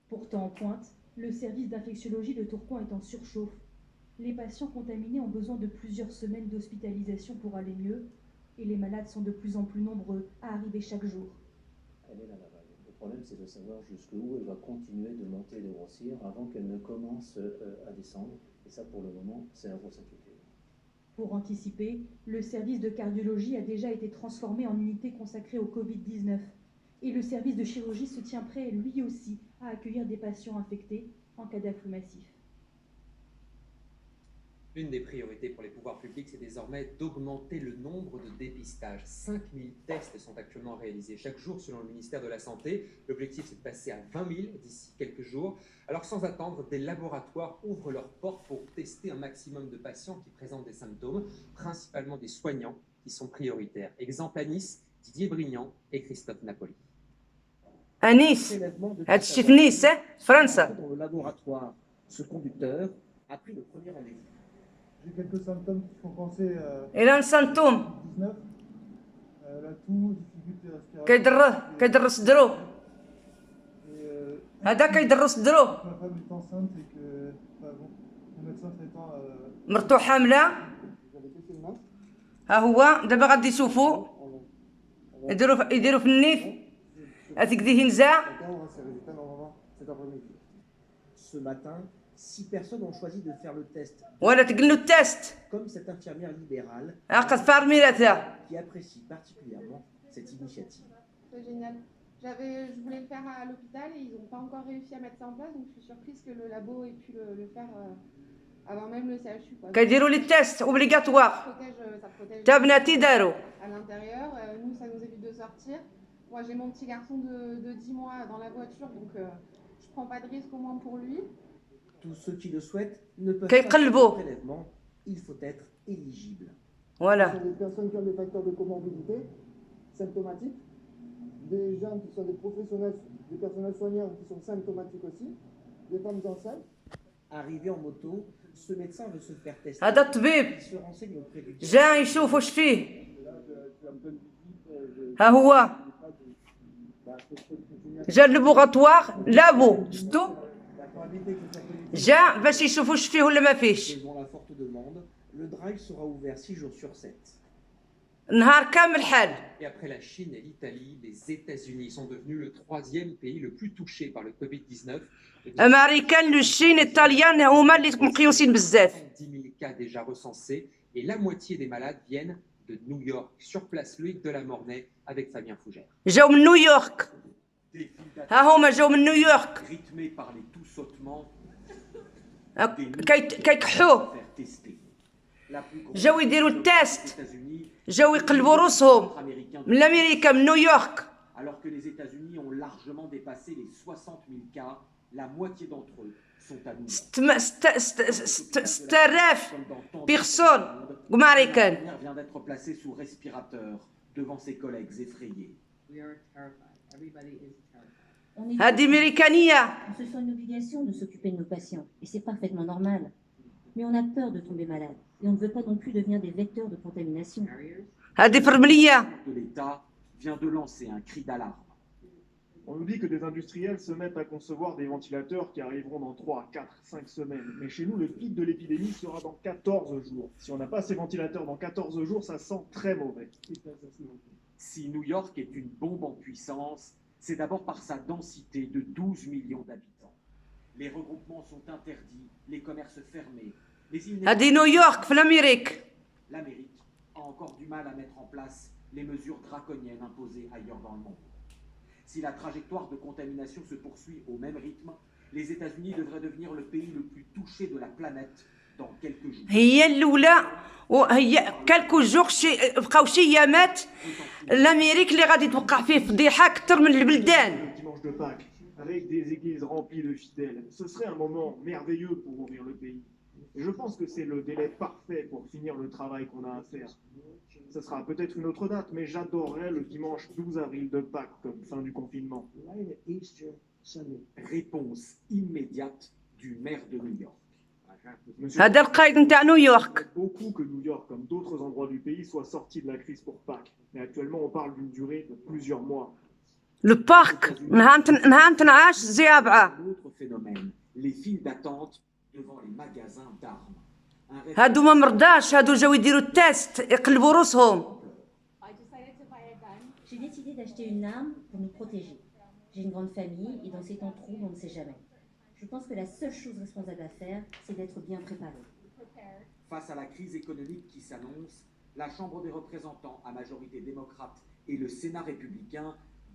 Pourtant en pointe, le service d'infectiologie de Tourcoing est en surchauffe. Les patients contaminés ont besoin de plusieurs semaines d'hospitalisation pour aller mieux, et les malades sont de plus en plus nombreux à arriver chaque jour. Elle est là, la vague. Le problème, c'est de savoir jusqu'où elle va continuer de monter et de grossir avant qu'elle ne commence à descendre. Et ça, pour le moment, c'est la grosse inquiétude. Pour anticiper, le service de cardiologie a déjà été transformé en unité consacrée au Covid-19. Et le service de chirurgie se tient prêt, lui aussi, à accueillir des patients infectés en cas d'afflux massif. L'une des priorités pour les pouvoirs publics, c'est désormais d'augmenter le nombre de dépistages. 5000 tests sont actuellement réalisés chaque jour selon le ministère de la Santé. L'objectif, c'est de passer à 20 000 d'ici quelques jours. Alors sans attendre, des laboratoires ouvrent leurs portes pour tester un maximum de patients qui présentent des symptômes, principalement des soignants qui sont prioritaires. Exemple à Nice, Didier Brignan et Christophe Napoli. À Nice, هادشي في نيس فرنسا. Dans le laboratoire, ce conducteur a pris le premier rendez-vous. J'ai quelques symptômes qui font penser إلى symptômes 19, la toux, difficulté respiratoire. كيضر صدرو. هذا كيضر صدرو. Ma femme est enceinte et que bon, mon médecin traitant مرتو حاملة. j'avais testé le masque. ها هو دابا غادي يشوفوا يديروا في النيف هذيك دي هنزة. On aura ses résultats normalement cet après-midi. Ce matin, 6 personnes ont choisi de faire le test, ولا تقلوا التست. comme cette infirmière libérale قد فارميلاتها. qui apprécie particulièrement cette initiative. C'est génial. Je voulais le faire à l'hôpital et ils n'ont pas encore réussi à mettre ça en place, donc je suis surprise que le labo ait pu le faire avant même le CHU. كيديروا لي التست اوبليغاتوار. Ça protège تا بناتي داروا. à l'intérieur. Nous, ça nous évite de sortir. Moi, j'ai mon petit garçon de 10 mois dans la voiture, donc je prends pas de risque au moins pour lui. Tous ceux qui le souhaitent ne peuvent Quel pas faire calbo. le prélèvement. Il faut être éligible. Ce Voilà. sont des personnes qui ont des facteurs de comorbidité symptomatiques, des gens qui sont des professionnels, des personnels soignants qui sont symptomatiques aussi, des femmes enceintes. Arrivé en moto, ce médecin veut se faire tester. هذا الطبيب Il se renseigne auprès du جا يشوف واش فيه. ها هو جا اللابوغاتوار لابو شفتو جا باش يشوف واش فيه ولا ما فيهش. Devant la forte demande, le drive sera ouvert 6 jours sur 7. نهار كامل حال. Et après la Chine et l'Italie, les États-Unis sont devenus le troisième pays le plus touché par le Covid-19. امريكان الصين ايطاليان هما اللي مقيوسين بزاف. 10 000 cas déjà recensés et la moitié des malades viennent de New York. Sur place, Loïc Delamornay avec Fabien Fougère. جاو من نيويورك. ها هما جاو من نيويورك. Rythmé par les toussotements, كيكحوه. faire tester. La plus grosse جاو يديروا التيست. États-Unis, جاو يقلبوا روسهم américains, من امريكا من نيويورك. alors que les États-Unis ont largement dépassé les 60 000 cas, la moitié d'entre eux sont à New York. 6000 Comme dans tant بيرسون d'autres امريكان. la première vient d'être placée sous respirateur devant ses collègues effrayés. On est هذه امريكانيه. on se sent une obligation de s'occuper de nos patients, et c'est parfaitement normal. Mais on a peur de tomber malade, et on ne veut pas non plus devenir des vecteurs de contamination. هذه فرمليه. De l'État vient de lancer un cri d'alarme. On nous dit que des industriels se mettent à concevoir des ventilateurs qui arriveront dans 3, 4, 5 semaines. Mais chez nous, le pic de l'épidémie sera dans 14 jours. Si on n'a pas ces ventilateurs dans 14 jours, ça sent très mauvais. Si New York est une bombe en puissance, c'est d'abord par sa densité de 12 millions d'habitants. Les regroupements sont interdits, les commerces fermés. Mais il n'est هذه نيويورك في الامريك. L'Amérique a encore du mal à mettre en place les mesures draconiennes imposées ailleurs dans le monde. Si la trajectoire de contamination se poursuit au même rythme, les États-Unis devraient devenir le pays le plus touché de la planète dans quelques jours. هي الاولى وهي كالكو جوغ بقاو شي ايامات الامريك اللي غادي توقع فيه فضيحه اكثر من البلدان. Le dimanche de Pâques, avec des églises remplies de fidèles, ce serait un moment merveilleux pour ouvrir le pays. Et je pense que c'est le délai parfait pour finir le travail qu'on a à faire. Ce sera peut-être une autre date, mais j'adorerais le dimanche 12 avril de Pâques comme fin du confinement. Réponse immédiate du maire de New York. Monsieur, هذا القائد نتاع نيويورك. beaucoup que New York, comme d'autres endroits du pays, soit sorti de la crise pour Pâques. Mais actuellement, on parle d'une durée de plusieurs mois. لو بارك نهار تنعاش زي ربعة. L'autre phénomène, les files d'attente devant les magasins d'armes. هادو ما مرضاش، هادو جاو يديروا التيست يقلبوا روسهم. J'ai décidé d'acheter une arme pour nous protéger. J'ai une grande famille et dans ces temps troubles, on ne sait jamais. Je pense que la seule chose responsable à faire, c'est d'être bien préparé. Face à la crise économique qui s'annonce, la Chambre des représentants à majorité démocrate et le Sénat républicain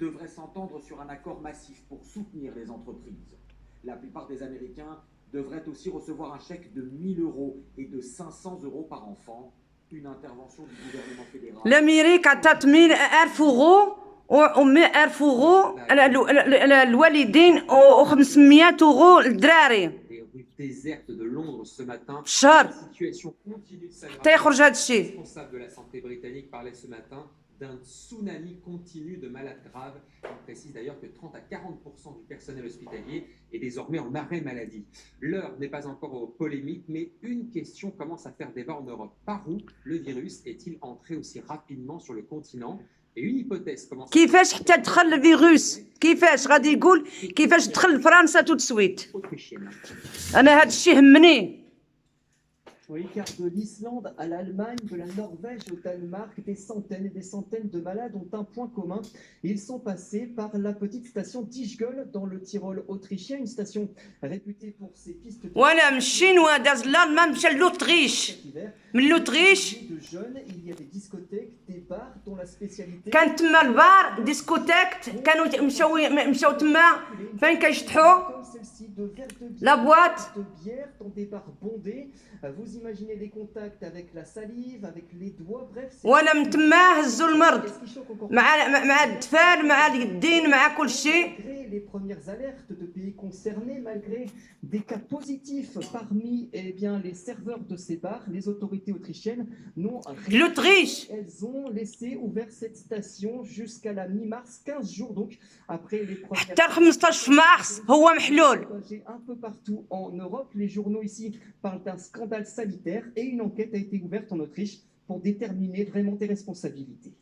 devraient s'entendre sur un accord massif pour soutenir les entreprises. La plupart des Américains devraient aussi recevoir un chèque de 1 000 € et de 500 € par enfant, une intervention du gouvernement fédéral. الأمريك عطات 100,000 يورو و100,000 يورو الوالدين و500 يورو للدراري. Les rues désertes de Londres ce matin. شهر La situation continue de s'aggraver. حتى يخرج هذا Le الشيء. responsable de la santé britannique parlait ce matin d'un tsunami continu de malades graves. Il précise d'ailleurs que 30 à 40% du personnel hospitalier est désormais en arrêt maladie. L'heure n'est pas encore aux polémiques, mais une question commence à faire débat en Europe. Par où le virus est-il entré aussi rapidement sur le continent? Et une hypothèse commence. كيفاش حتى دخل الفيروس؟ كيفاش غادي يقول كيفاش دخل لفرنسا تو سويت؟ انا هذا الشيء همني. Oui, car de l'Islande à l'Allemagne, de la Norvège au Danemark, des centaines et des centaines de malades ont un point commun. Ils sont passés par la petite station d'Ischgl dans le Tyrol autrichien, une station réputée pour ses pistes de وانا من الشينوا داز الالمان مشى لوطريش. من لوطريش de jeunes. Il y a des discothèques, des bars dont la spécialité كان تما البار ديسكوتيك كانوا مشاو تما فين كيشطحوا comme celle-ci, de verres de bière, لا بواط. de bière dans des bars bondés. Vous imaginez les contacts avec la salive, avec les doigts, bref. وانا من تما هزوا المرض Et ce qui choque encore مع الدفال مع اليدين مع كل شيء. malgré les premières alertes de pays concernés, malgré des cas positifs parmi les serveurs de ces bars, les autorités autrichiennes n'ont rien. l'Autriche Elles ont laissé ouvert cette station jusqu'à la mi-mars, 15 jours donc après les premières. حتى 15 مارس هو محلول. Un peu partout en Europe, les journaux ici parlent d'un scandale sanitaire et une enquête a été ouverte en Autriche pour déterminer vraiment des responsabilités.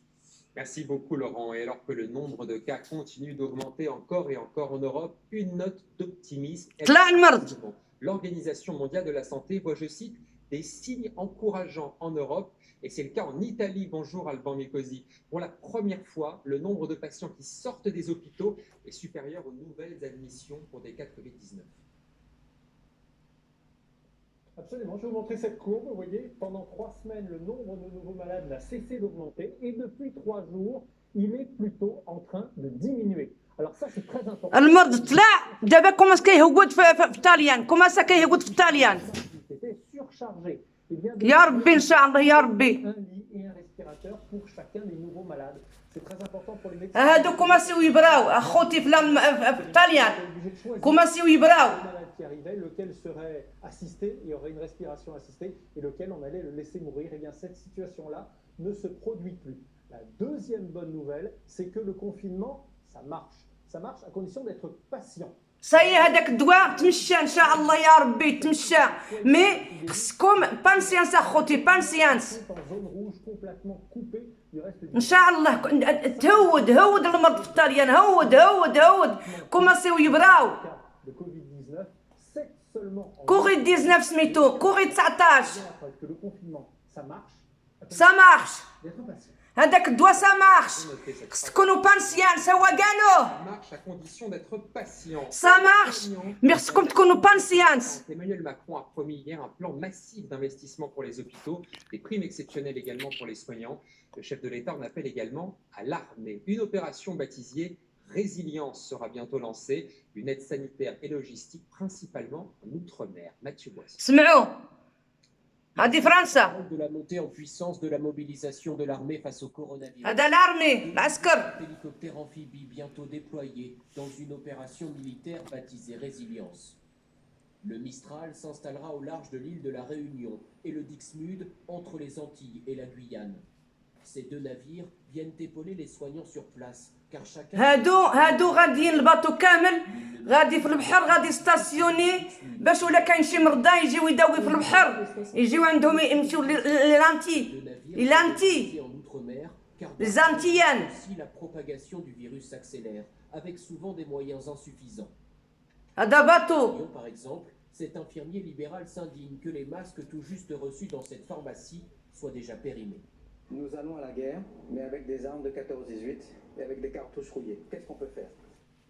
Merci beaucoup Laurent. Et alors que le nombre de cas continue d'augmenter encore et encore en Europe, une note d'optimisme. طلع المرض. L'Organisation mondiale de la santé voit, je cite, des signes encourageants en Europe. Et c'est le cas en Italie. Bonjour Alban Micosi. Pour la première fois, le nombre de patients qui sortent des hôpitaux est supérieur aux nouvelles admissions pour des cas de Covid-19. Absolument, je vais vous montrer cette courbe. Vous voyez, pendant 3 semaines, le nombre de nouveaux malades n'a cessé d'augmenter et depuis 3 jours, il est plutôt en train de diminuer. Alors ça, c'est très important. المرض طلع دابا كوماس كيهود في الطاليان كوماس كيهود في الطاليان. C'était surchargé. Eh bien, يا ربي ان شاء الله يا ربي. un lit et un respirateur pour chacun des nouveaux malades. C'est très important pour les médecins. هادو كوماسيو يبراو اخوتي في الطاليان كوماسيو يبراو. Qui arrivait, lequel serait assisté, il y aurait une respiration assistée, et lequel on allait le laisser mourir. Et bien cette situation-là ne se produit plus. La deuxième bonne nouvelle, c'est que le confinement, ça marche. Ça marche à condition d'être patient. صاي هذاك الدواء تمشى ان شاء الله يا ربي تمشى مي خصكم بانسيانس اخوتي بانسيانس En zone rouge complètement coupée du reste du ان شاء الله تهود المرض في الطاليان هود كوماسيو يبراو. de Covid-19, 7 seulement en كوفيد 19 سميتو كوفيد 19 que le confinement, ça marche. سا مارش D'être patient. هذاك الدواء سا مارش خص تكونوا بانسيانس هو قالوه Ça marche à condition d'être patient. سا مارش مي خصكم تكونوا بانسيانس. Emmanuel Macron a promis hier un plan massif d'investissement pour les hôpitaux, des primes exceptionnelles également pour les soignants. Le chef de l'État en appelle également à l'armée. Une opération baptisée Résilience sera bientôt lancée, une aide sanitaire et logistique principalement en Outre-mer. Mathieu Boisse. سمعوا هادي فرنسا De la montée en puissance de la mobilisation de l'armée face au coronavirus. هذا الارمي العسكر. Hélicoptères amphibies bientôt déployés dans une opération militaire baptisée Résilience. Le Mistral s'installera au large de l'île de la Réunion et le Dixmude entre les Antilles et la Guyane. Ces 2 navires viennent épauler les soignants sur place, car chacun... هادو غاديين الباطو كامل غادي في البحر غادي ستاسيوني باش ولا كاين شي مرضى يجيو يداوي في البحر يجيو عندهم يمشيو للانتي Les Antilliennes. Aussi, la propagation du virus s'accélère, avec souvent des moyens insuffisants. هذا باطو. Lyon, par exemple, cet infirmier libéral s'indigne que les masques tout juste reçus dans cette pharmacie soient déjà périmés. Nous allons à la guerre, mais avec des armes de 14-18 et avec des cartouches rouillées. Qu'est-ce qu'on peut faire?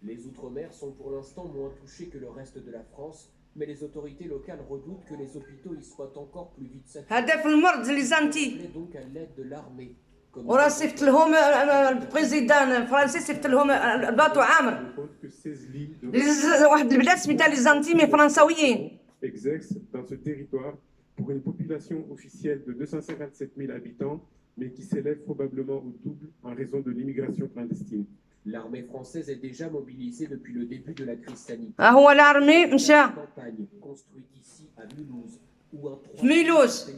Les Outre-mer sont pour l'instant moins touchés que le reste de la France, mais les autorités locales redoutent que les hôpitaux y soient encore plus vite saturés. هذا في المرض لي زانتي. Il est donc à l'aide de l'armée. وراه صيفط لهم البريزيدان الفرنسي صيفط لهم الباطو عامر. واحد البلاد سميتها لي زانتي مي فرنساويين. Exerce dans ce territoire pour une population officielle de 257 000 habitants, mais qui s'élève probablement au double en raison de l'immigration clandestine. L'armée française est déjà mobilisée depuis le début de la crise sanitaire. هو الارمي مشى. Campagne construite ici à Mulhouse, où un ميلوز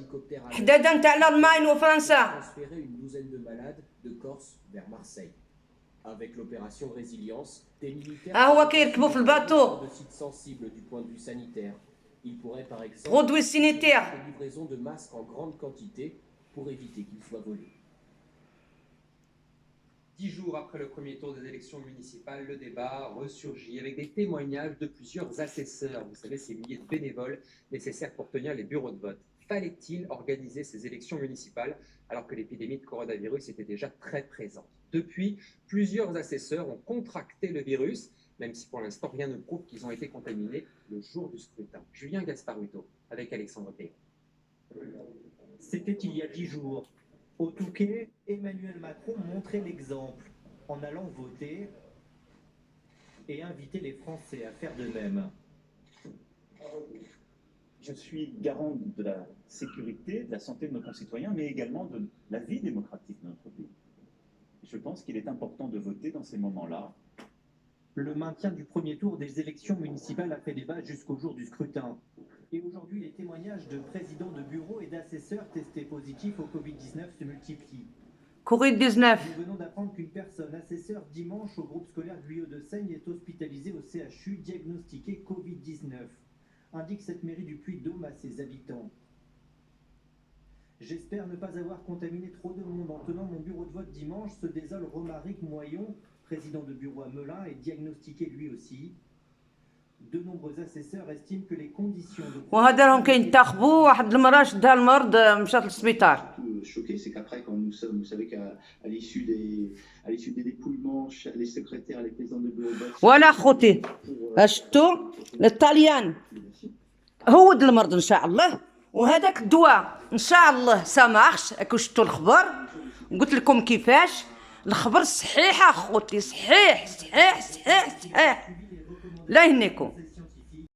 حدادا نتاع الالمان وفرنسا. transféré une douzaine de malades de Corse vers Marseille. Avec l'opération Résilience, des militaires هو كيركبوا في الباطو. de sites sensibles du point de vue sanitaire. Ils pourraient par exemple Produits sanitaires. faire livraison de masques en grande quantité pour éviter qu'ils soient volés. 10 jours après le premier tour des élections municipales, le débat ressurgit avec des témoignages de plusieurs assesseurs. Vous savez, ces milliers de bénévoles nécessaires pour tenir les bureaux de vote. Fallait-il organiser ces élections municipales alors que l'épidémie de coronavirus était déjà très présente? Depuis, plusieurs assesseurs ont contracté le virus, même si pour l'instant rien ne prouve qu'ils ont été contaminés le jour du scrutin. Julien Gasparuto avec Alexandre Théo. C'était il y a 10 jours. Au Touquet, Emmanuel Macron montrait l'exemple en allant voter et inviter les Français à faire de même. Je suis garant de la sécurité, de la santé de nos concitoyens, mais également de la vie démocratique de notre pays. Je pense qu'il est important de voter dans ces moments-là. Le maintien du premier tour des élections municipales a fait débat jusqu'au jour du scrutin. Et aujourd'hui, les témoignages de présidents de bureaux et d'assesseurs testés positifs au Covid-19 se multiplient. Covid-19. Nous venons d'apprendre qu'une personne assesseur dimanche au groupe scolaire Guyot de Seigne est hospitalisée au CHU diagnostiquée Covid-19, indique cette mairie du Puy-de-Dôme à ses habitants. J'espère ne pas avoir contaminé trop de monde en tenant mon bureau de vote dimanche, se désole Romaric Moyon, président de bureau à Melun, et diagnostiqué lui aussi. De nombreux assesseurs estiment que les conditions de... وهذا راهم كينتخبوا واحد المراه شدها المرض مشات للسبيطار. Choqué, c'est qu'après, quand nous sommes, vous savez qu'à l'issue des dépouillements, les secrétaires, les présidents de bureau de vote... ولا خوتي شفتوا الطليان هود المرض ان شاء الله وهذاك الدواء ان شاء الله سامحش راكم شفتوا الخبر قلت لكم كيفاش الخبر صحيح اخوتي صحيح صحيح صحيح صحيح لا يهنيكم.